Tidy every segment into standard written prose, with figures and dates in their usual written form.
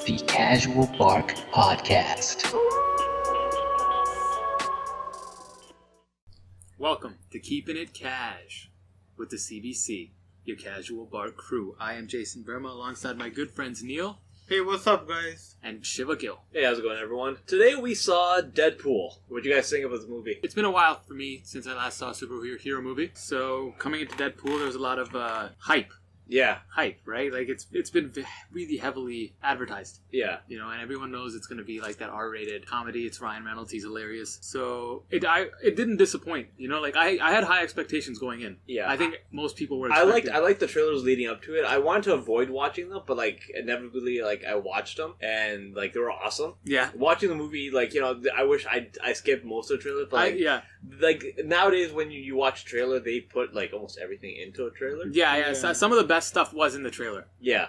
the Casual Bark Podcast. Welcome to Keeping It Cash with the CBC, your Casual Bark crew. I am Jason Verma alongside my good friends Neil. Hey, what's up, guys? And Shiva Gill. Hey, how's it going, everyone? Today we saw Deadpool. What'd you guys think of this movie? It's been a while for me since I last saw a superhero movie. So coming into Deadpool, there was a lot of hype. Yeah. Hype, right? Like it's been really heavily advertised. Yeah. You know, and everyone knows it's going to be like that R-rated comedy. It's Ryan Reynolds. He's hilarious. So it didn't disappoint. You know, like I had high expectations going in. Yeah. I think most people were I expecting. liked the trailers leading up to it. I wanted to avoid watching them, but like inevitably, like I watched them and like they were awesome. Yeah. Watching the movie, like, you know, I wish I skipped most of the trailers, but like, yeah. Like nowadays when you watch a trailer, they put like almost everything into a trailer. Yeah. So some of the best stuff was in the trailer. Yeah.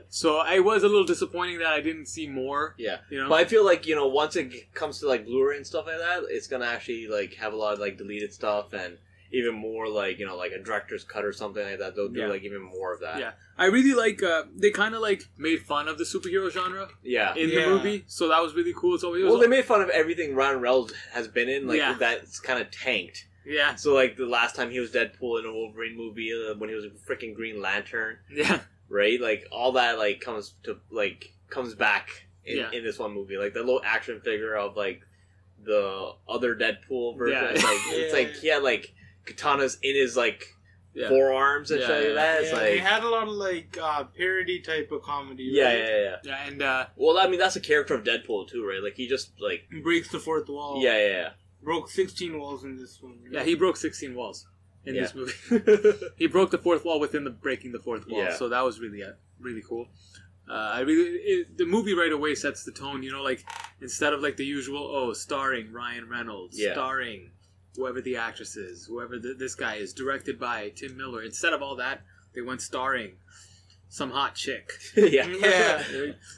So I was a little disappointing that I didn't see more. Yeah. You know? But I feel like, you know, once it comes to like Blu-ray and stuff like that, it's gonna actually like have a lot of like deleted stuff and even more like, you know, like a director's cut or something like that. They'll do like even more of that. Yeah. I really like, they kind of like made fun of the superhero genre in the movie. So that was really cool. So they made fun of everything Ryan Reynolds has been in, like that's kind of tanked. Yeah. So like the last time he was Deadpool in a Wolverine movie, when he was a freaking Green Lantern. Yeah. Right? Like all that like comes back in this one movie. Like the little action figure of like the other Deadpool version. Yeah. It's like he had like katanas in his like forearms and shit like that. It's like they had a lot of like parody type of comedy. Yeah. And well, I mean that's a character of Deadpool too, right? Like he just like breaks the fourth wall. Yeah. Broke 16 walls in this one. Right? Yeah, he broke 16 walls in this movie. He broke the fourth wall within the breaking the fourth wall. Yeah. So that was really cool. The movie right away sets the tone. You know, like instead of like the usual, starring Ryan Reynolds, starring whoever the actress is, whoever this guy is, directed by Tim Miller. Instead of all that, they went starring some hot chick. Yeah.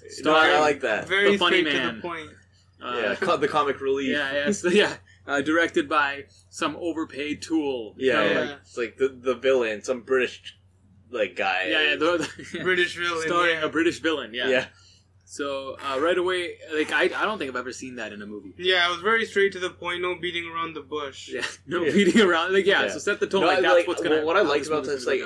Starring, I like that. Very the funny straight man. to the point. The comic relief. Directed by some overpaid tool. It's like the villain, some British like guy. British villain. Starring a British villain. Yeah. So right away, like I don't think I've ever seen that in a movie. Yeah, it was very straight to the point. No beating around the bush. Yeah, beating around. Like so set the tone. No, that's what's gonna. What I like about this, like,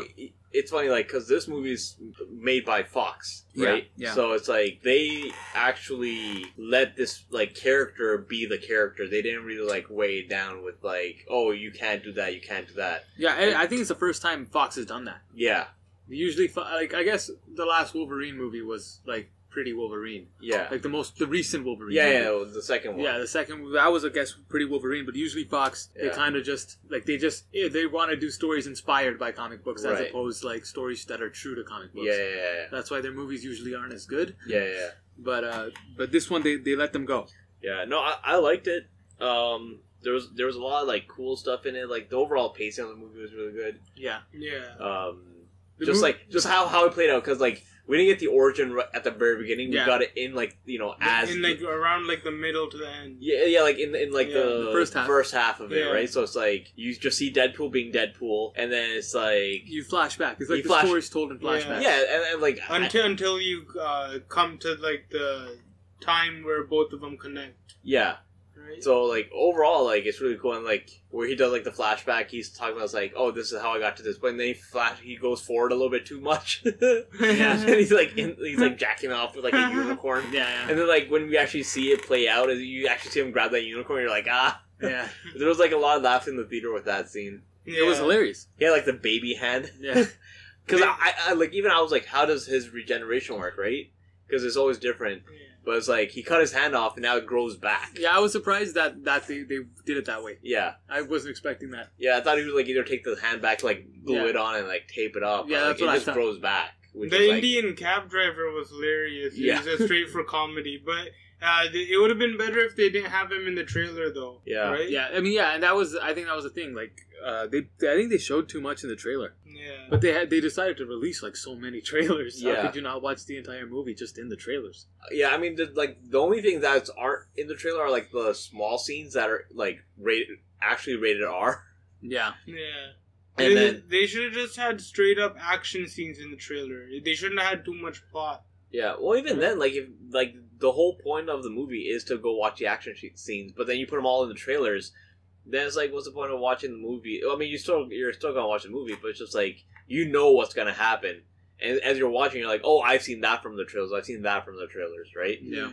it's funny, like, because this movie's made by Fox, right? Yeah. So it's like they actually let this like character be the character. They didn't really like weigh it down with like, oh, you can't do that, you can't do that. Yeah, I think it's the first time Fox has done that. Yeah. Usually, like I guess the last Wolverine movie was like Pretty Wolverine. Yeah. Like the recent Wolverine. Yeah, the second one. Yeah, the second that was I guess Pretty Wolverine, but usually Fox they kind of just like they want to do stories inspired by comic books as opposed to like stories that are true to comic books. Yeah. That's why their movies usually aren't as good. Yeah. But this one they let them go. Yeah, no, I liked it. There was a lot of like cool stuff in it. Like the overall pacing of the movie was really good. Yeah. Just how it played out, because like we didn't get the origin at the very beginning. We got it in like, you know, as in like around like the middle to the end. Yeah, like in like the first half of it, right? So it's like you just see Deadpool being Deadpool, and then it's like you flashback. It's like the story's told in flashback. Yeah, and like until you come to like the time where both of them connect. Yeah. Right. So like overall, like it's really cool, and like where he does like the flashback, he's talking about like, oh, this is how I got to this point. And then he goes forward a little bit too much. And he's like jacking off with like a unicorn. Yeah. And then like when we actually see it play out, as you actually see him grab that unicorn, you're like, ah. Yeah. There was like a lot of laughs in the theater with that scene. It was hilarious. He had like the baby hand. Yeah. Because I like even I was like, how does his regeneration work, right? Because it's always different. Yeah. But it's like, he cut his hand off and now it grows back. Yeah, I was surprised that they did it that way. Yeah. I wasn't expecting that. Yeah, I thought he would like either take the hand back, like glue it on and like tape it up. Yeah, that's what it I just thought. grows back. The Indian cab driver was hilarious. He was just straight for comedy. But it would have been better if they didn't have him in the trailer, though. Yeah. Right? Yeah, I mean, and I think that was the thing. Like, I think they showed too much in the trailer. Yeah. But they decided to release like so many trailers. Yeah. How could you not watch the entire movie just in the trailers? Yeah, I mean, the only things that aren't in the trailer are like the small scenes that are like rated R. Yeah. Yeah. And then they should have just had straight up action scenes in the trailer. They shouldn't have had too much plot. Yeah, well, even then, like, if like the whole point of the movie is to go watch the action scenes, but then you put them all in the trailers, then it's like, what's the point of watching the movie? I mean, you're still gonna watch the movie, but it's just like you know what's gonna happen, and as you're watching, you're like, oh, I've seen that from the trailers, I've seen that from the trailers, right? Yeah.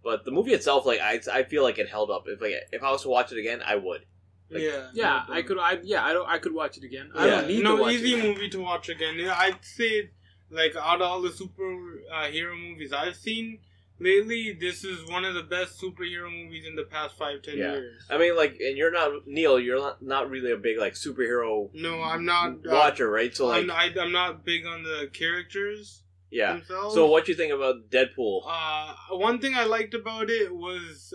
But the movie itself, like, I feel like it held up. If I was to watch it again, I would. Like, Yeah, I could. I could watch it again. I Yeah. don't need to watch easy it again. movie to watch again. Yeah, I'd say, like, out of all the superhero movies I've seen lately, this is one of the best superhero movies in the past 5-10 years. I mean, like, and you're not, Neil, you're not really a big, like, superhero No, I'm not watcher, right? So, like, I'm not big on the characters themselves. So what you think about Deadpool? One thing I liked about it was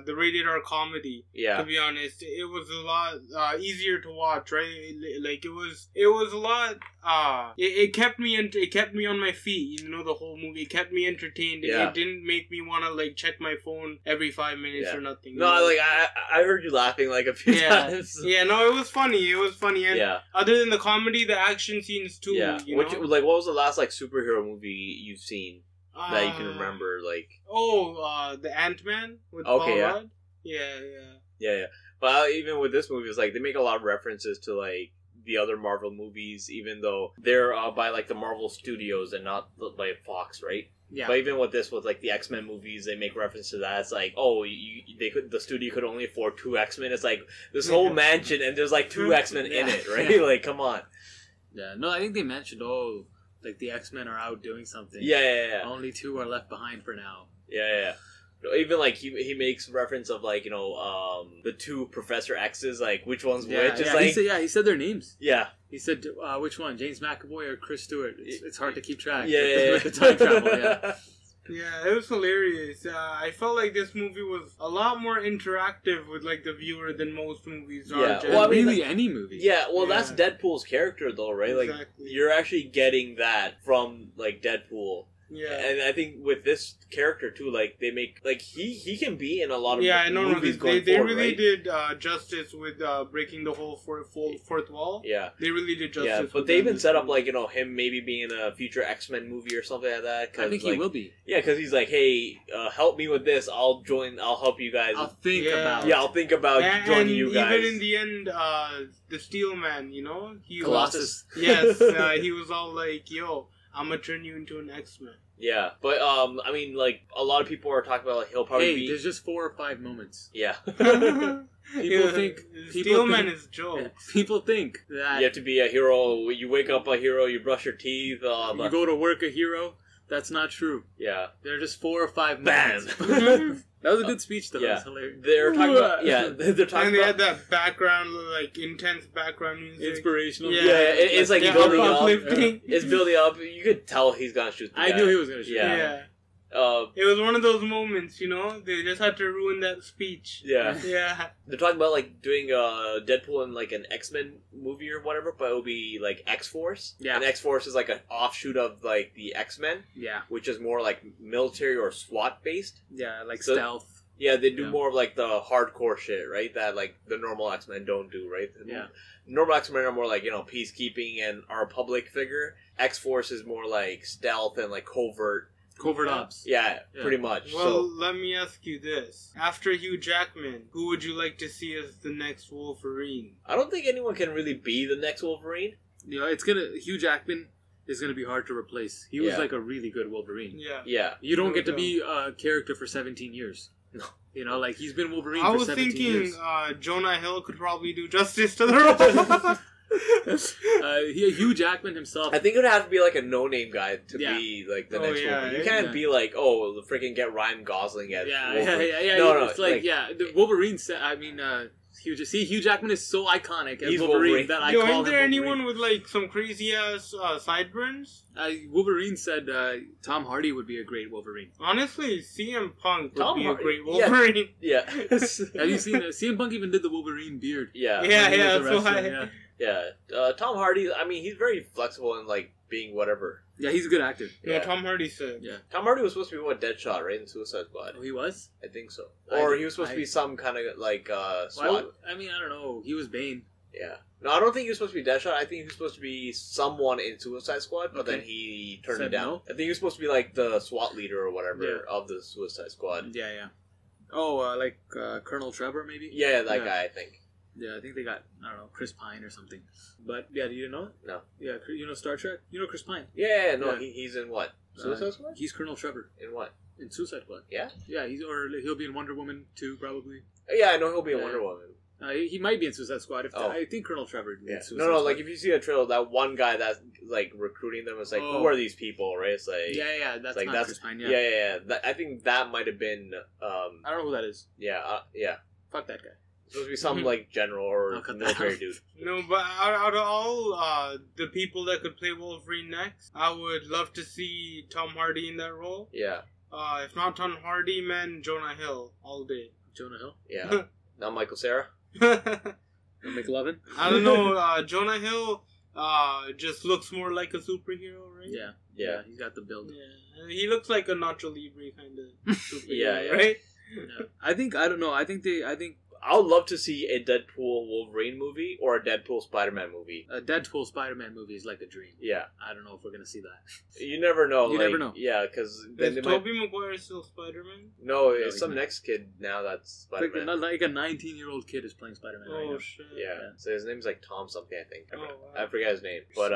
the rated R comedy. Yeah. To be honest, it was a lot easier to watch, right? Like it was a lot. It kept me on my feet. You know, the whole movie. It kept me entertained. Yeah. It didn't make me want to like check my phone every 5 minutes or nothing. No, like I heard you laughing like a few times. Yeah, no, it was funny. And other than the comedy, the action scenes too. Yeah. You Which, know? like, what was the last like superhero movie you've seen that you can remember? Like, the Ant-Man with Okay, Paul yeah. Rudd. yeah. But even with this movie, it's like they make a lot of references to like the other Marvel movies, even though they're by like the Marvel Studios and not by Fox, right? Yeah. But even with this, with like the X-Men movies, they make reference to that. It's like, oh, the studio could only afford 2 X-Men. It's like this whole mansion, and there's like 2 X-Men in it, right? Like, come on. Yeah. No, I think they mentioned like the X-Men are out doing something. Yeah. Only 2 are left behind for now. Yeah. Even like he makes reference of like, you know, the 2 Professor X's, like which one's which. It's like, he said their names. Yeah. He said which one, James McAvoy or Chris Stewart. It's hard to keep track. Yeah. With the time travel. Yeah. Yeah, it was hilarious. I felt like this movie was a lot more interactive with like the viewer than most movies are. Yeah, well, I mean, really like, any movie. Yeah, well, that's Deadpool's character, though, right? Exactly. Like, you're actually getting that from like Deadpool. Yeah, and I think with this character too, like they make like he can be in a lot of movies they going forward, really right? did justice with breaking the whole fourth wall. Yeah, they really did justice. Yeah, but they even set up like, you know, him maybe being in a future X-Men movie or something like that. I think like, he will be. Yeah, because he's like, hey, help me with this. I'll help you guys. I'll think about joining you guys. Even in the end, the Steel Man, you know, Colossus. Yes, he was all like, "Yo, I'm gonna turn you into an X-Men." Yeah, but I mean, like a lot of people are talking about like, he'll probably be. There's just 4 or 5 moments. Yeah. People think Steelman is jokes. People think that you have to be a hero. You wake up a hero. You brush your teeth. you go to work a hero. That's not true. Yeah. There are just 4 or 5 Bam. moments. That was a good speech, though. Yeah. That was hilarious. They're talking about they're talking and they about had that background, like intense background music, inspirational. Yeah, it's like building up. uplifting. It's building up. You could tell he's gonna shoot. The I guy. knew he was gonna shoot. Yeah. It was one of those moments, you know. They just had to ruin that speech. Yeah. Yeah. They're talking about like doing Deadpool in like an X-Men movie or whatever, but it'll be like X-Force. Yeah. And X-Force is like an offshoot of like the X-Men. Yeah. Which is more like military or SWAT based. Yeah, like So- stealth. Yeah, they do more of like the hardcore shit, right? That like the normal X-Men don't do, right? Yeah. Normal X-Men are more like, you know, peacekeeping and are a public figure. X-Force is more like stealth and like covert ops. Yeah, pretty much. Well, let me ask you this: after Hugh Jackman, who would you like to see as the next Wolverine? I don't think anyone can really be the next Wolverine. You know, Hugh Jackman is gonna be hard to replace. He was like a really good Wolverine. Yeah. Yeah. You don't get to be a character for 17 years. No. You know, like he's been Wolverine I for was 17 thinking years. Jonah Hill could probably do justice to the role. Hugh Jackman himself. I think it would have to be like a no-name guy to be like the next Wolverine. You can't be like, oh, the freaking get Ryan Gosling as Wolverine. No, it's like the Wolverine. I mean, Hugh Jackman is so iconic as Wolverine that I call him Isn't there Wolverine. anyone with like some crazy ass sideburns? Wolverine said Tom Hardy would be a great Wolverine. Honestly, CM Punk would be a great Yeah. Wolverine. Yeah. Have you seen CM Punk even did the Wolverine beard? Yeah. Yeah, that's why. Yeah. Tom Hardy, I mean, he's very flexible in like being whatever. Yeah, he's a good actor. Yeah, Tom Hardy said. Yeah. Tom Hardy was supposed to be Deadshot, right, in Suicide Squad. Oh, he was? I think so. Or he was supposed to be some kind of like SWAT. I mean, I don't know. He was Bane. Yeah. No, I don't think he was supposed to be Deadshot. I think he was supposed to be someone in Suicide Squad, but then he turned it down. No? I think he was supposed to be like the SWAT leader or whatever of the Suicide Squad. Yeah. Oh, Colonel Trevor, maybe? Yeah, that guy, I think. Yeah, I think they got, I don't know, Chris Pine or something. But, yeah, do you know it? No. Yeah, you know Star Trek? You know Chris Pine? Yeah, he's in what? Suicide Squad? He's Colonel Trevor. In what? In Suicide Squad. Yeah? Yeah, he'll be in Wonder Woman 2, probably. Yeah, I know he'll be in Wonder Woman. He might be in Suicide Squad. I think Colonel Trevor is in Suicide Squad. Like if you see a trailer, that one guy that's like recruiting them, it's like, who are these people, right? It's like, that's like, not Chris Pine. Yeah. I think that might have been. I don't know who that is. Yeah. Fuck that guy. It's supposed to be some like general or military dude. No, but out of all the people that could play Wolverine next, I would love to see Tom Hardy in that role. Yeah. If not Tom Hardy, man, Jonah Hill all day. Jonah Hill? Yeah. Not Michael Cera. McLovin? I don't know. Jonah Hill just looks more like a superhero, right? Yeah. He's got the build. Yeah, he looks like a Nacho Libre kind of superhero, right? Yeah. I don't know. I think I would love to see a Deadpool Wolverine movie or a Deadpool Spider-Man movie. A Deadpool Spider-Man movie is like a dream. Yeah. I don't know if we're going to see that. You never know. You never know. Yeah, because... Is Tobey Maguire still Spider-Man? No, it's some next kid now that's Spider-Man. Like a 19-year-old kid is playing Spider-Man right now. Shit. Yeah. So his name's like Tom something, I think. Wow. I forget his name. But,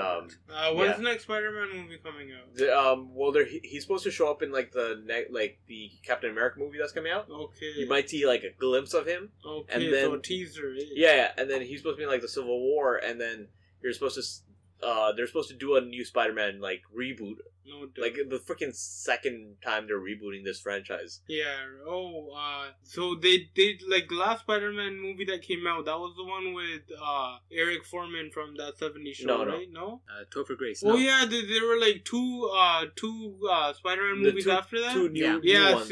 when's the next Spider-Man movie coming out? Well, he's supposed to show up in like the Captain America movie that's coming out. Okay. You might see like a glimpse of him. Okay, and then, so teaser. Yeah, and then he's supposed to be in like the Civil War, and then they're supposed to do a new Spider-Man like reboot. No doubt. Like the freaking second time they're rebooting this franchise. Yeah. So they did like the last Spider-Man movie that came out. That was the one with Eric Foreman from that '70s show, right? No. Topher Grace. Oh yeah, there were like two Spider-Man movies after that. Two new ones.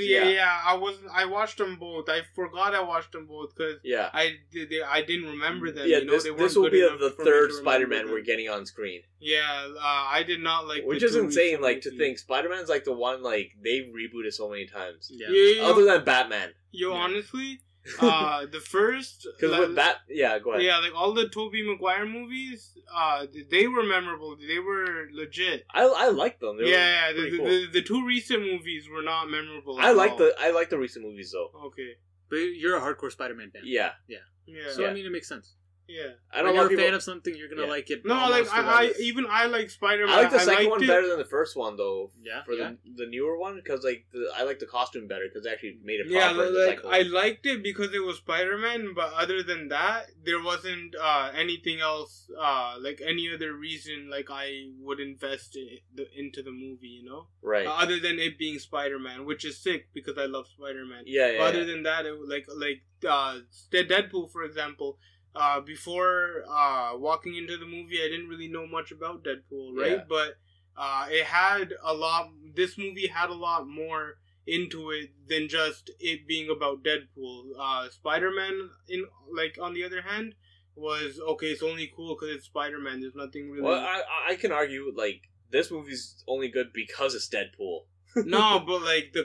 I watched them both. I forgot I watched them both because I didn't remember them. Yeah, you know, this will be the third Spider-Man we're getting on screen. Yeah, I did not like. Which is insane. Like to think Spider-Man's like the one like they've rebooted so many times. Yeah. Other than Batman. Honestly, the first because with go ahead. Yeah, like all the Tobey Maguire movies, they were memorable. They were legit. I like them. The two recent movies were not memorable. I like the recent movies though. Okay, but you're a hardcore Spider-Man fan. Yeah. So I mean, it makes sense. Yeah, when you're a fan of something, you're gonna like it. No, like I like Spider-Man. I like the second one better than the first one, though. Yeah, for the newer one, because like I like the costume better because they actually made it. Yeah, proper I liked it because it was Spider-Man, but other than that, there wasn't anything else, like any other reason, like I would invest into the movie, you know? Right. Other than it being Spider-Man, which is sick because I love Spider-Man. Yeah. But other than that, Deadpool, for example. Before walking into the movie, I didn't really know much about Deadpool, right? Yeah. But it had a lot. This movie had a lot more into it than just it being about Deadpool. Spider-Man, on the other hand, was okay. It's only cool because it's Spider-Man. There's nothing really. Well, I can argue like this movie's only good because it's Deadpool. No, but like the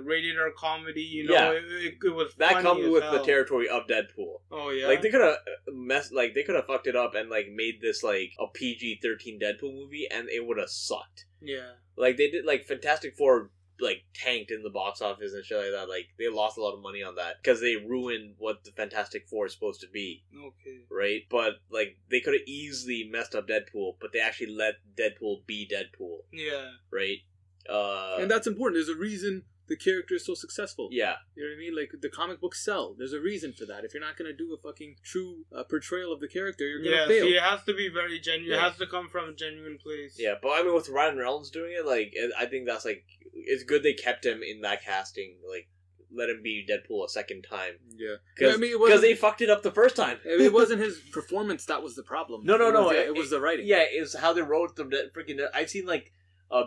rated R comedy, you know, it was that funny comes with hell. the territory of Deadpool. Oh yeah, like they could have fucked it up and like made this like a PG-13 Deadpool movie, and it would have sucked. Yeah, like they did like Fantastic Four like tanked in the box office and shit like that. Like they lost a lot of money on that because they ruined what the Fantastic Four is supposed to be. Okay, right, but like they could have easily messed up Deadpool, but they actually let Deadpool be Deadpool. Yeah, right. And that's important. There's a reason the character is so successful. Yeah. You know what I mean? Like, the comic books sell. There's a reason for that. If you're not going to do a fucking true portrayal of the character, you're going to fail. See, it has to be very genuine. Yeah. It has to come from a genuine place. Yeah, but I mean, with Ryan Reynolds doing it, like, I think that's, like, it's good they kept him in that casting. Like, let him be Deadpool a second time. Yeah. Because they fucked it up the first time. It wasn't his performance that was the problem. No. It was the writing. Yeah, it was how they wrote the freaking... I've seen, like...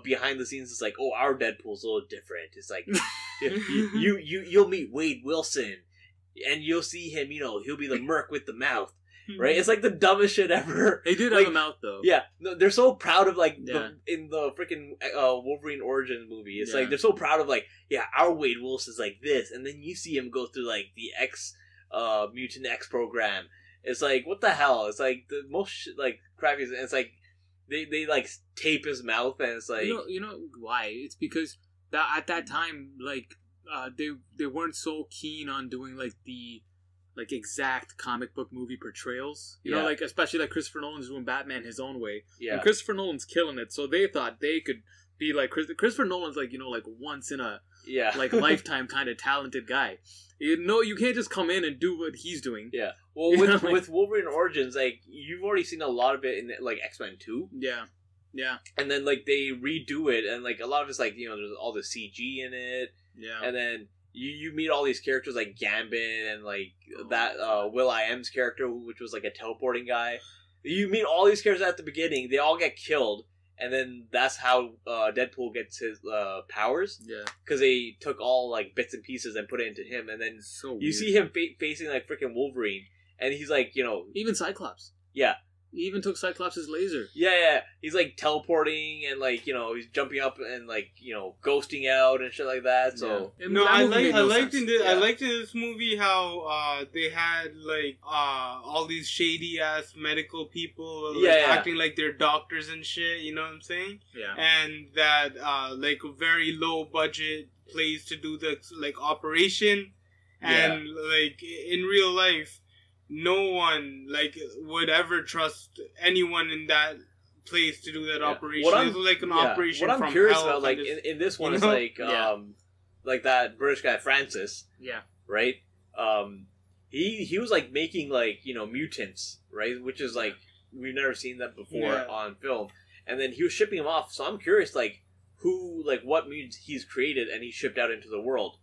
behind the scenes, it's like, oh, our Deadpool's a little different. It's like, you'll meet Wade Wilson, and you'll see him. You know, he'll be the merc with the mouth, right? It's like the dumbest shit ever. He did like, have a mouth, though. Yeah, they're so proud of in the freaking Wolverine Origins movie. It's like they're so proud of our Wade Wilson's like this, and then you see him go through like the Mutant X program. It's like, what the hell? It's like the most like crappy. It's like they like tape his mouth, and it's like you know why? It's because at that time, like they weren't so keen on doing like the like exact comic book movie portrayals. You know, like especially like Christopher Nolan's doing Batman his own way. Yeah, and Christopher Nolan's killing it. So they thought they could be like Christopher Nolan's like, you know, like once in a like lifetime kind of talented guy. You can't just come in and do what he's doing. Yeah. Well, with Wolverine Origins, like you've already seen a lot of it in like X-Men 2. Yeah. Yeah. And then like they redo it, and like a lot of it's like, you know, there's all the CG in it. Yeah. And then you meet all these characters like Gambit and like that Will.i.am's character, which was like a teleporting guy. You meet all these characters at the beginning. They all get killed. And then that's how Deadpool gets his powers. Yeah. Because they took all like bits and pieces and put it into him. And then you see him facing like freaking Wolverine. And he's like, you know... Even Cyclops. Yeah. He even took Cyclops' laser. Yeah. He's like teleporting and like, you know, he's jumping up and like, you know, ghosting out and shit like that. So no, I liked in this movie how they had like all these shady ass medical people acting like they're doctors and shit. You know what I'm saying? Yeah. And that like a very low budget place to do the like operation, and like in real life, no one like would ever trust anyone in that place to do that operation. It was like an operation. What I'm curious about, like in this one, is like that British guy Francis. Yeah. Right. He was like making like, you know, mutants, right? Which is like we've never seen that before on film. And then he was shipping them off. So I'm curious, like what mutants he's created and he shipped out into the world.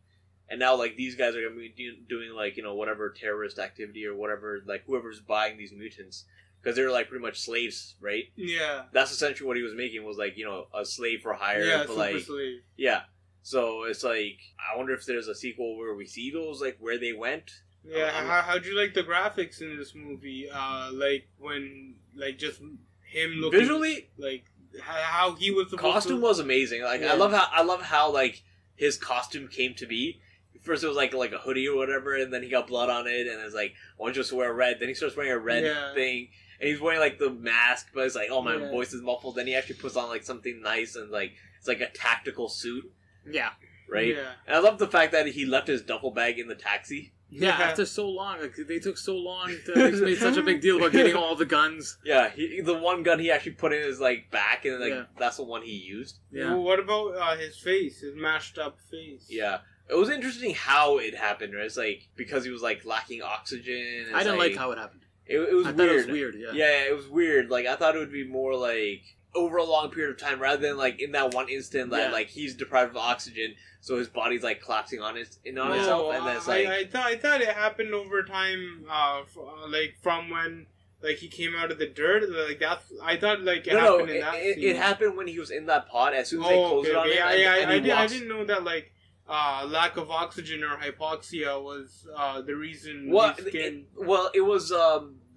And now, like, these guys are going to be doing, like, you know, whatever terrorist activity or whatever, like, whoever's buying these mutants. Because they're, like, pretty much slaves, right? Yeah. That's essentially what he was making, was, like, you know, a slave for hire. Yeah, but, like, slave. Yeah. So, it's, like, I wonder if there's a sequel where we see those, like, where they went. Yeah, how'd you like the graphics in this movie? Like, when, like, just him looking... Visually? Like, how he was supposed costume was amazing. Like, I love how, like, his costume came to be. First it was like a hoodie or whatever, and then he got blood on it, and it's like, I want you to wear red. Then he starts wearing a red thing, and he's wearing like the mask, but it's like, oh, my voice is muffled. Then he actually puts on like something nice, and like it's like a tactical suit. Yeah. Right? Yeah. And I love the fact that he left his duffel bag in the taxi. Yeah, after so long. Like, they took so long to make such a big deal about getting all the guns. Yeah, the one gun he actually put in his like back, and like that's the one he used. Yeah. Well, what about his face? His mashed up face? Yeah. It was interesting how it happened, right? It's like, because he was, like, lacking oxygen. I didn't like how it happened. It was weird. It was weird, yeah. Yeah, it was weird. Like, I thought it would be more, like, over a long period of time, rather than, like, in that one instant that, like, he's deprived of oxygen, so his body's, like, collapsing on itself, and then it's like... I thought it happened over time, like, from when... Like, he came out of the dirt? Like, that's... I thought, like, it happened in that scene. It happened when he was in that pod, as soon as they closed it on him, I didn't know that, like... lack of oxygen or hypoxia was the reason. It was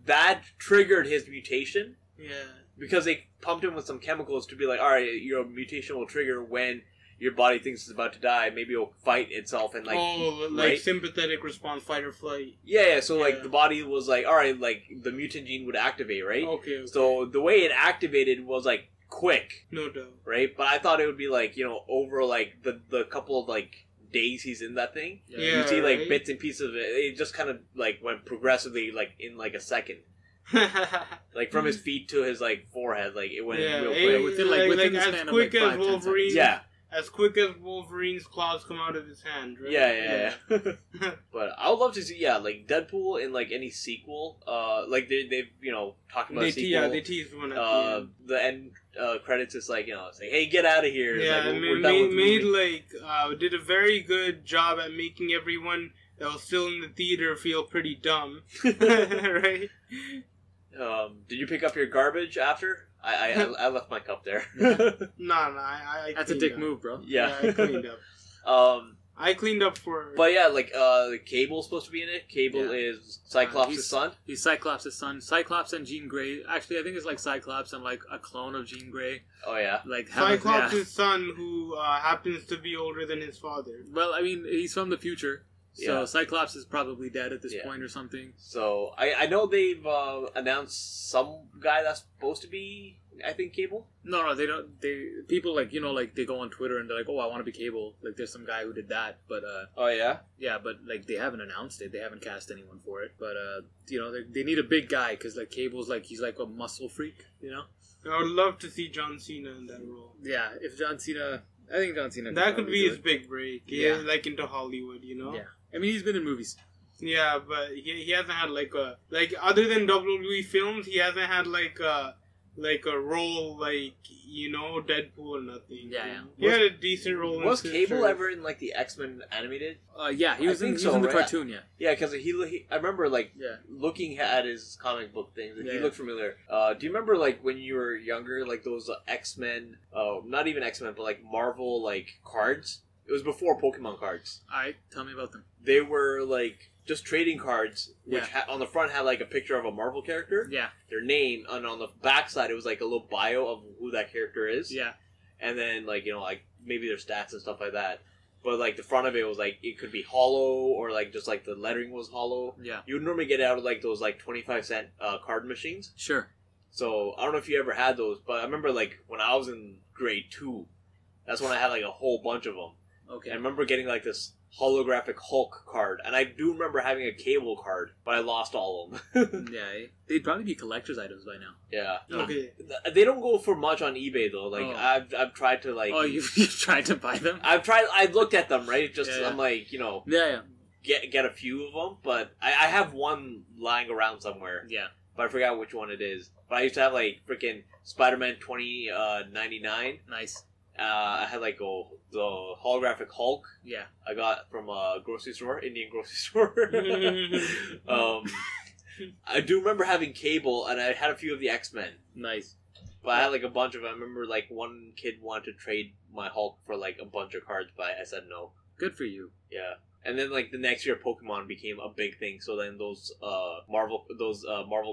that triggered his mutation. Yeah, because they pumped him with some chemicals to be like, all right, your mutation will trigger when your body thinks it's about to die. Maybe it'll fight itself and like sympathetic response, fight or flight. Yeah. So like the body was like, all right, like the mutant gene would activate, right? Okay. So the way it activated was like quick, no doubt, right? But I thought it would be like, you know, over like the couple of like days he's in that thing, you see like bits and pieces of it. It just kind of like went progressively, like in like a second, like from his feet to his like forehead, like it went real quick. Within as quick as Wolverine. Yeah. As quick as Wolverine's claws come out of his hand, right? Yeah. But I would love to see, like Deadpool in like any sequel. Like they've you know talked about a sequel. Yeah, they teased one at the end credits. It's like, you know, it's like, hey, get out of here. Yeah, like, did a very good job at making everyone that was still in the theater feel pretty dumb, right? Did you pick up your garbage after? I left my cup there. No, I that's a dick move, bro. Yeah, I cleaned up. I cleaned up for... But yeah, like, Cable's supposed to be in it. Cable is Cyclops' son. He's Cyclops' son. Cyclops and Jean Grey. Actually, I think it's like Cyclops and like a clone of Jean Grey. Oh, yeah. Like Cyclops' son, who happens to be older than his father. Well, I mean, he's from the future. So Cyclops is probably dead at this Yeah. point or something. So I know they've announced some guy that's supposed to be, I think, Cable. No, they don't. People like they go on Twitter and they're like, "Oh, I want to be Cable." Like, there's some guy who did that, but Oh yeah. yeah, but like they haven't announced it. They haven't cast anyone for it. But they need a big guy because like Cable's like he's like a muscle freak. I would love to see John Cena in that role. Yeah, if John Cena, I think John Cena. That could be do his it. big break. Yeah. Like into Hollywood, Yeah, I mean he's been in movies. Yeah, but he hasn't had other than WWE films, he hasn't had a role like Deadpool or nothing. Yeah. He had a decent role. Was in Cable Sisters. ever in like the X-Men animated? Yeah, he was I in, think he so, was in the right? cartoon. Yeah, Yeah, because he I remember like yeah. looking at his comic book things, and he Yeah. looked familiar. Do you remember like when you were younger, like those X-Men, not even X-Men, but like Marvel like cards? It was before Pokemon cards. Alright, tell me about them. They were like just trading cards, which Yeah. on the front had like a picture of a Marvel character, Yeah, their name, and on the back side it was like a little bio of who that character is, yeah, and then like like maybe their stats and stuff like that. But like the front of it was like it could be hollow, or like just like the lettering was hollow. yeah. You would normally get it out of like those like 25-cent card machines. Sure. So I don't know if you ever had those, but I remember like when I was in grade 2, that's when I had like a whole bunch of them. Okay. And I remember getting like this holographic Hulk card, and I do remember having a Cable card, but I lost all of them. Yeah, they'd probably be collector's items by now. Yeah. Okay. They don't go for much on eBay though. Like Oh. I've tried to like. Oh, you've tried to buy them? I looked at them, right? Just Yeah, yeah. I'm like Yeah, get a few of them, but I have one lying around somewhere, yeah. but I forgot which one it is. But I used to have like freaking Spider-Man 2099. Nice. I had like the holographic Hulk Yeah. I got from a grocery store, Indian grocery store. I do remember having Cable, and I had a few of the X-Men, Nice. but I had like a bunch of them. I remember like one kid wanted to trade my Hulk for like a bunch of cards, but I said no. Good for you. Yeah. And then like the next year, Pokemon became a big thing. So then those Marvel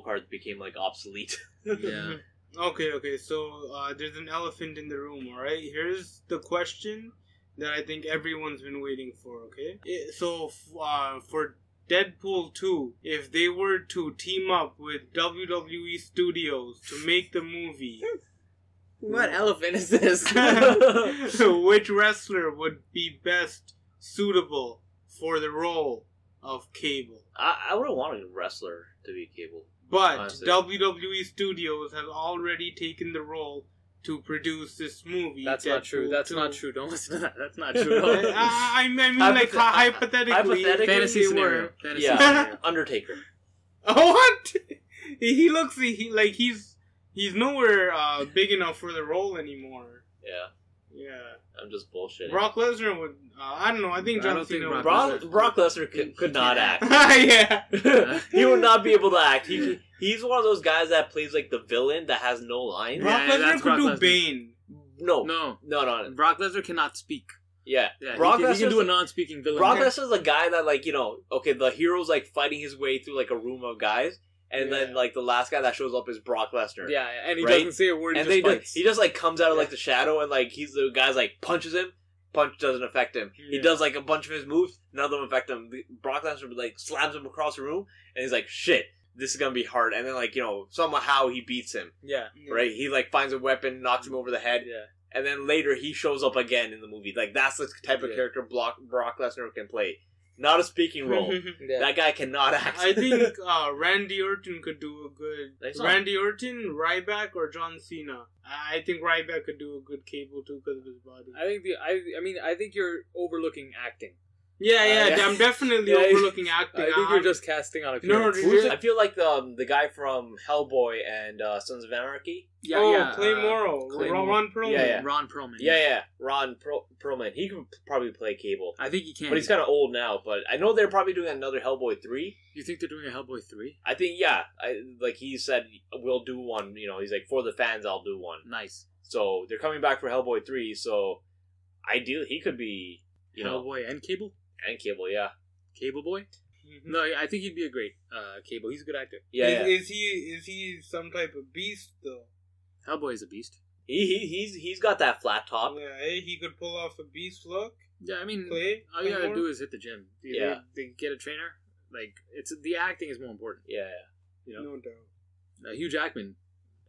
cards became like obsolete. Yeah. Okay, so there's an elephant in the room, alright? Here's the question that I think everyone's been waiting for, okay? For Deadpool 2, if they were to team up with WWE Studios to make the movie, What elephant is this? which wrestler would be best suitable for the role of Cable? I wouldn't want a wrestler to be Cable. But Honestly. WWE Studios has already taken the role to produce this movie. That's not true. Deadpool That's 2. not true. Don't listen to that. That's not true at all. I mean, like, hypothetically. Hypothetically, Fantasy they scenario. were- Fantasy Yeah, scenario. Undertaker. What? He looks like he's nowhere big enough for the role anymore. Yeah, Yeah. I'm just bullshitting. Brock Lesnar would. I don't know. I think I John don't think Cena would. Brock Lesnar could not act. Yeah. He would not be able to act. He's one of those guys that plays like the villain that has no lines. Brock Yeah, Lesnar that's could Brock do Lesnar. Bane. No. No. Brock Lesnar cannot speak. Yeah. Yeah, Brock he can do a Lesnar's non-speaking villain. Brock Lesnar's a guy that like okay, the hero's like fighting his way through like a room of guys, and then like the last guy that shows up is Brock Lesnar. Yeah, and he Right? doesn't say a word. And he then just he just like comes out of like the shadow, and like he's the guy's like punches him. Punch doesn't affect him. He Yeah. does like a bunch of his moves. None of them affect him. Brock Lesnar like slams him across the room, and he's like, "Shit, this is gonna be hard." And then like somehow he beats him. Yeah. Right? He like finds a weapon, knocks him over the head, Yeah. and then later he shows up again in the movie. Like that's the type of Yeah. character Brock Lesnar can play. Not a speaking role. Yeah. That guy cannot act. I think Randy Orton could do a good. Think so? Randy Orton, Ryback, or John Cena. I think Ryback could do a good Cable too because of his body. I think you're overlooking acting. Yeah, yeah. I'm definitely Yeah, overlooking acting. I think you're just casting on No, appearance. I feel like the guy from Hellboy and Sons of Anarchy. Clay Morrow, Clay Ron Perlman. Yeah. Ron Perlman. Yeah, Ron Perlman. He could probably play Cable. I think he can. But he's kind of old now. But I know they're probably doing another Hellboy 3. You think they're doing a Hellboy 3? I think, like he said, we'll do one. He's like, for the fans, I'll do one. Nice. So they're coming back for Hellboy 3. So ideally, he could be, Hellboy and Cable? and Cable, yeah. Cable Boy? Mhm. No, I think he'd be a great Cable. He's a good actor. Yeah, Is he some type of beast though? Hellboy is a beast. He's got that flat top. Yeah, he could pull off a beast look. Yeah, I mean, play. all you gotta do is hit the gym. They get a trainer. Like, it's the acting is more important. Yeah. You know, No doubt. Hugh Jackman,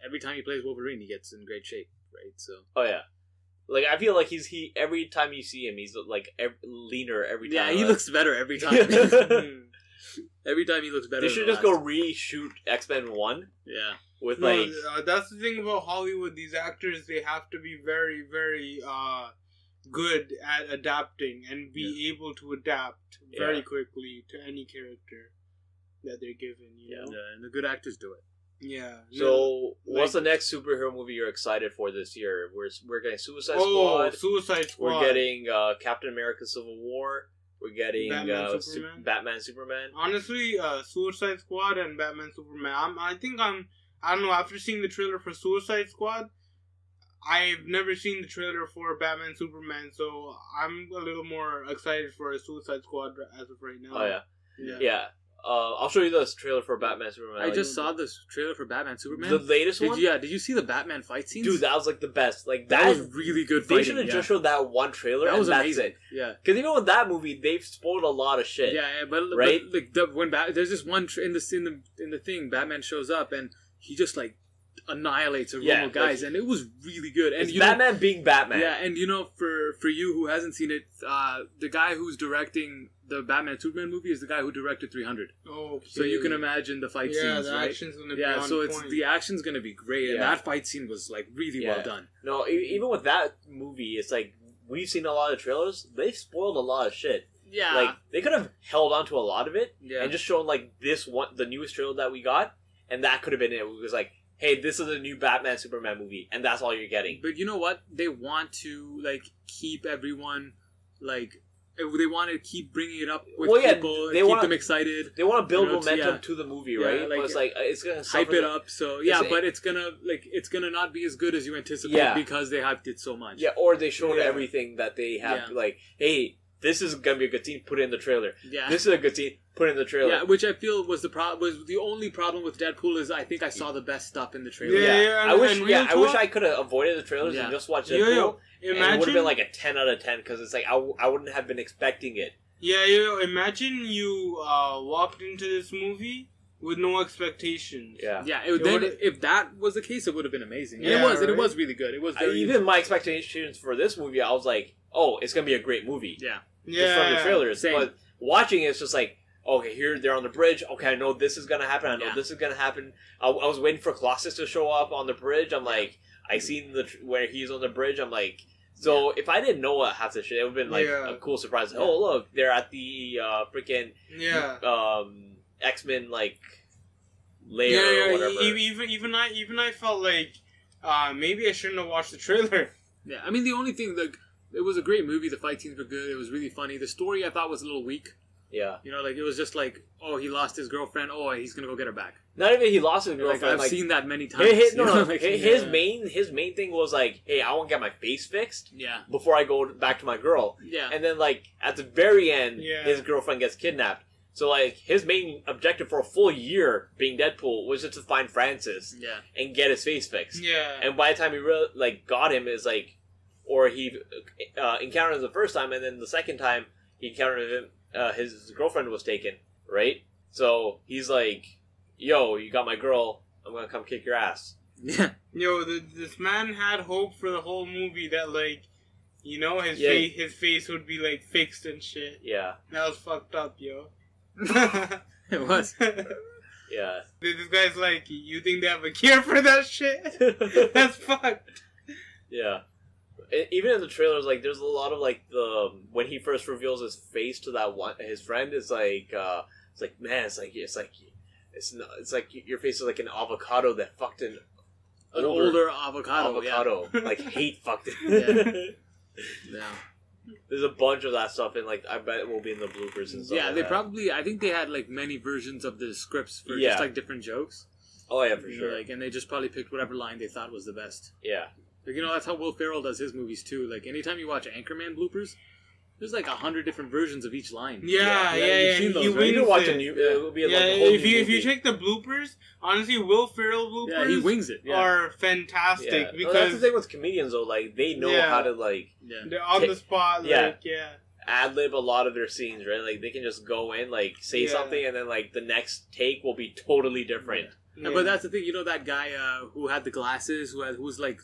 every time he plays Wolverine, he gets in great shape, right? So. Oh yeah. Like I feel like he every time you see him, he's like leaner every time. Yeah, he looks better every time. Every time he looks better. They should just go reshoot X-Men 1. Yeah. With that's the thing about Hollywood. These actors, they have to be very, very good at adapting and be able to adapt very quickly to any character that they're given. You know? And the good actors do it. Yeah. So, what's the next superhero movie you're excited for this year? We're getting Suicide Squad. Suicide Squad. We're getting Captain America: Civil War. We're getting Batman, Superman. Honestly, Suicide Squad and Batman Superman. I don't know. After seeing the trailer for Suicide Squad, I've never seen the trailer for Batman Superman, so I'm a little more excited for a Suicide Squad as of right now. Oh yeah. I'll show you the trailer for Batman Superman. I just saw this trailer for Batman Superman. The latest one? Yeah, did you see the Batman fight scenes? Dude, that was like the best. Like that was really good fighting. They should have just showed that one trailer. That was amazing. That's it. Yeah. Because even with that movie, they've spoiled a lot of shit. Yeah, but right? But, like there's this one in the thing, Batman shows up and he just like annihilates a room of guys, and it was really good. And it's Batman being Batman. Yeah, and for you who hasn't seen it, the guy who's directing the Batman Superman movie is the guy who directed 300. Oh, okay. So you can imagine the fight scenes, the right? action's gonna be on point. The action's gonna be great, and that fight scene was like really well done. No, even with that movie, it's like we've seen a lot of trailers. They've spoiled a lot of shit. Yeah, like they could have held on to a lot of it and just shown like this one, the newest trailer that we got, and that could have been it. It was like, hey, this is a new Batman Superman movie, and that's all you're getting. But you know what? They want to like keep everyone like. They want to keep bringing it up with people and keep them excited. They want to build momentum to the movie, right? Like, but it's like it's gonna hype it up. So but it's gonna not be as good as you anticipate because they hyped it so much. Yeah, or they showed everything that they have. Like, hey, this is gonna be a good scene. Put it in the trailer. Yeah, this is a good scene. Put it in the trailer. Yeah, which I feel was the only problem with Deadpool is I think I saw the best stuff in the trailer. I wish I could have avoided the trailers and just watched Deadpool. And it would have been like a 10 out of 10 because it's like I wouldn't have been expecting it. Yeah, imagine you walked into this movie with no expectations. Yeah. If that was the case, it would have been amazing. Yeah, it was really good. It was even my expectations for this movie, I was like, oh, it's gonna be a great movie. Yeah, just from the trailers. Same. But watching it, it's just like, okay, here they're on the bridge. Okay, I know this is gonna happen. I know this is gonna happen. I was waiting for Colossus to show up on the bridge. I'm like, I seen where he's on the bridge. I'm like, so if I didn't know half the shit, it would have been like a cool surprise. Yeah. Oh, look, they're at the freaking X-Men like layer or whatever. Even I felt like maybe I shouldn't have watched the trailer. Yeah, I mean the only thing it was a great movie. The fight scenes were good. It was really funny. The story I thought was a little weak. Yeah. You know, like, it was just like, oh, he lost his girlfriend. Oh, he's going to go get her back. Not even he lost his girlfriend. I've seen that many times. His main thing was like, hey, I want to get my face fixed before I go back to my girl. Yeah. And then, like, at the very end, his girlfriend gets kidnapped. So, like, his main objective for a full year being Deadpool was just to find Francis and get his face fixed. Yeah. And by the time he really, like, got him, is like, or he encountered him the first time, and then the second time he encountered him, his girlfriend was taken, right? So he's like, yo, you got my girl, I'm gonna come kick your ass. Yeah. Yo, this man had hope for the whole movie that, like, you know, his face would be, like, fixed and shit. Yeah. That was fucked up, yo. It was. Yeah. This guy's like, you think they have a cure for that shit? That's fucked. Yeah. Even in the trailers, like, there's a lot of, like, when he first reveals his face to his friend, it's like man, it's like your face is like an avocado that fucked an older avocado. Like, hate fucked it. Yeah. There's a bunch of that stuff, and, like, I bet it will be in the bloopers and stuff. Yeah, they probably, I think they had, like, many versions of the scripts for just, like, different jokes. Oh, yeah, for sure. Like, and they just probably picked whatever line they thought was the best. Yeah. Like, you know, that's how Will Ferrell does his movies, too. Like, anytime you watch Anchorman bloopers, There's like 100 different versions of each line. Yeah. You've seen those, He right? wings You can watch it. a new. It will be like Yeah, a whole if new you movie. check the bloopers, honestly, Will Ferrell bloopers Yeah, he wings it. Yeah. are fantastic Yeah. because Well, that's the thing with comedians though. Like they know how to like they're on the spot. Like ad lib a lot of their scenes, right? Like they can just go in, like say Yeah. something, and then like the next take will be totally different. Yeah, but that's the thing. You know that guy who had the glasses, who's like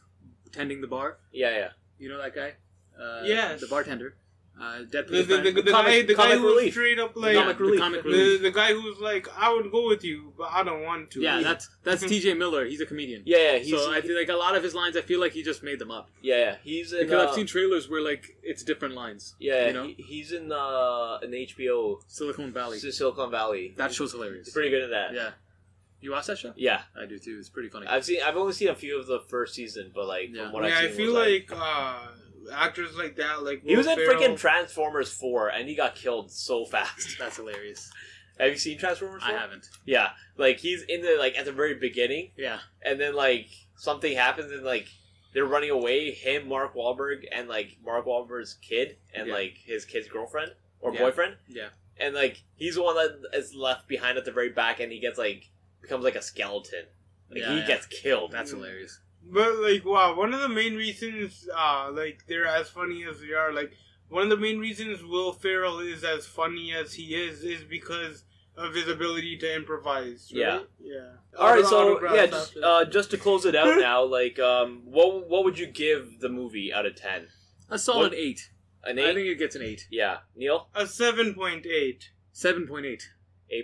tending the bar. Yeah. You know that guy? Yes. The bartender. Deadpool. The guy who was relief. straight up like Comic relief. comic relief. the guy who's like, I would go with you, but I don't want to. Yeah, that's T.J. Miller. He's a comedian. Yeah. So I feel like a lot of his lines, I feel like he just made them up. Yeah. He's in. Because I've seen trailers where like it's different lines. Yeah, you know? he's in HBO Silicon Valley. Silicon Valley. That show's hilarious. He's pretty good at that. Yeah. You watch that show? Yeah. I do too. It's pretty funny. I've only seen a few of the first season, but like from what I've seen, I feel like actors like that, like he was in Will Ferrell. freaking Transformers 4, and he got killed so fast. That's hilarious. Have you seen Transformers 4? I haven't. Yeah, like he's in the like at the very beginning. Yeah. And then like something happens, and like they're running away. Him, Mark Wahlberg, and like Mark Wahlberg's kid, and like his kid's girlfriend or boyfriend. Yeah. And like he's the one that is left behind at the very back, and he gets like becomes like a skeleton. Like he gets killed. That's hilarious. But like, wow, one of the main reasons, like they're as funny as they are. Like one of the main reasons Will Ferrell is as funny as he is because of his ability to improvise. Right? Yeah. All right, so just to close it out now, like, what would you give the movie out of 10? A solid 8. An 8? I think it gets an 8. Yeah, Neil? A 7.8. 7.8.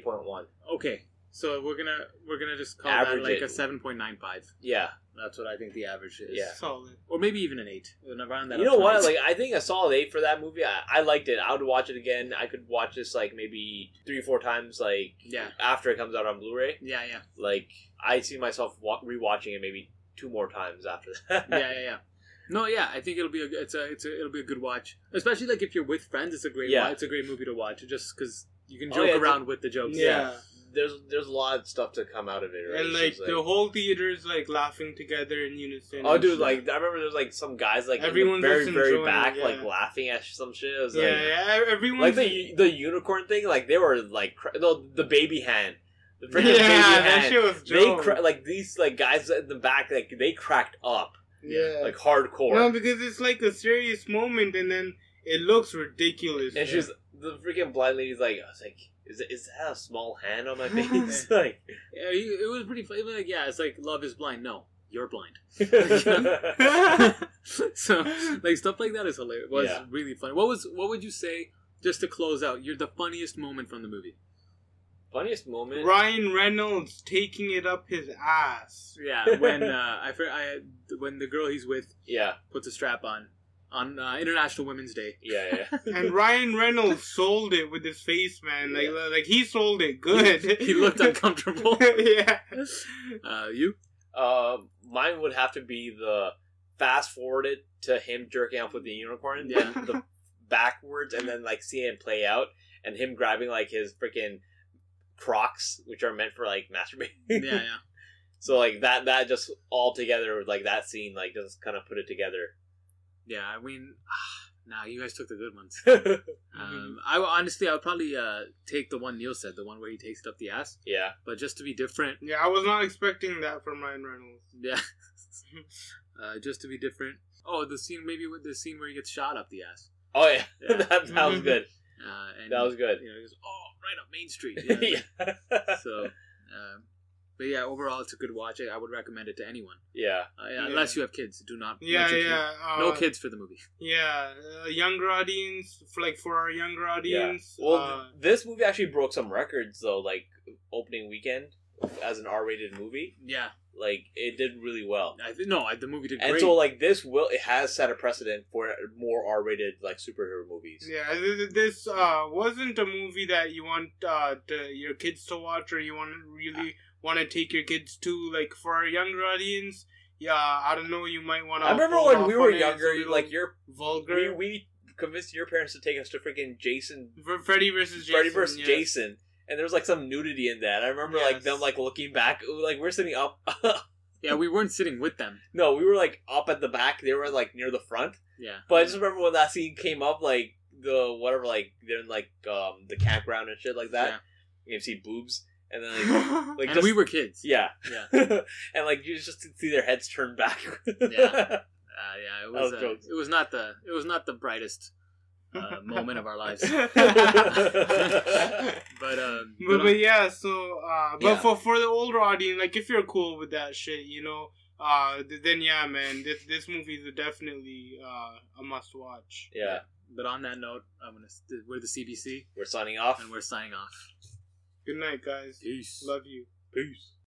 8.1. Okay, so we're gonna just call Average that like it. a 7.95. Yeah, That's what I think the average is. Yeah. Solid. Or maybe even an 8. Around that. you know what? Like, I think a solid 8 for that movie. I liked it. I would watch it again. I could watch this like maybe 3-4 times. Like, after it comes out on Blu-ray. Yeah. Like, I see myself rewatching it maybe 2 more times after that. Yeah. No, yeah, I think it'll be it'll be a good watch, especially like if you're with friends. It's a great it's a great movie to watch, just because you can joke around with the jokes. Yeah. There's a lot of stuff to come out of it, right? And like the whole theater's like laughing together in unison. Oh, dude! Like I remember, there's like some guys like everyone's in the very back, it, like laughing at some shit. It was, everyone like the unicorn thing. Like they were like the baby hand, the freaking baby hand. That shit was dope. Like these like guys in the back, like they cracked up. Yeah, like hardcore. No, because it's like a serious moment, and then it looks ridiculous. And she's the freaking blind lady's like, I was like, is that a small hand on my face? Like, yeah, it was pretty funny. Like, yeah, it's like love is blind. No, you're blind. So, like stuff like that is hilarious. It was really funny. What would you say just to close out? You're the funniest moment from the movie. Funniest moment? Ryan Reynolds taking it up his ass. Yeah, when when the girl he's with puts a strap on International Women's Day. Yeah. And Ryan Reynolds sold it with his face, man. Like he sold it good. He looked uncomfortable. Yeah. You? Mine would have to be the fast forwarded to him jerking off with the unicorn. Yeah. The backwards, and then like seeing it play out, and him grabbing like his freaking Crocs, which are meant for like masturbating. Yeah. So like that just all together, like that scene, like just kind of put it together. Yeah, I mean, nah, you guys took the good ones. I would probably take the one Neil said, the one where he takes it up the ass. Yeah, but just to be different. Yeah, I was not expecting that from Ryan Reynolds. Yeah, just to be different. Oh, the scene where he gets shot up the ass. Oh yeah. that was good. And that was good. You know, he goes, right up Main Street. Yeah. So, but yeah, overall, it's a good watch. I would recommend it to anyone. Yeah. Unless you have kids, do not. No kids for the movie. Yeah, younger audience, for our younger audience. Yeah. Well, this movie actually broke some records though, like opening weekend as an R-rated movie. Yeah. Like it did really well. The movie did great. And so like it has set a precedent for more R-rated like superhero movies. Yeah, this wasn't a movie that you want your kids to watch, or you want to take your kids to. Like for our younger audience, I don't know, you might want to. I remember when we were younger, like you're vulgar. We convinced your parents to take us to freaking Jason, Freddy versus Jason. Jason. And there was like some nudity in that. I remember like them like looking back, like we're sitting up. Yeah, we weren't sitting with them. No, we were like up at the back. They were like near the front. Yeah. But I just remember when that scene came up, like the whatever, like they're in like the campground and shit like that. Yeah. You can see boobs, and then like and just, we were kids. yeah. And like you just see their heads turn back. Yeah, it was. jokes. It was not the brightest moment of our lives. but yeah. So for the older audience, like if you're cool with that shit, you know, then yeah, man, this movie is definitely a must watch. Yeah. But on that note, we're the CBC. We're signing off. And we're signing off. Good night, guys. Peace. Love you. Peace.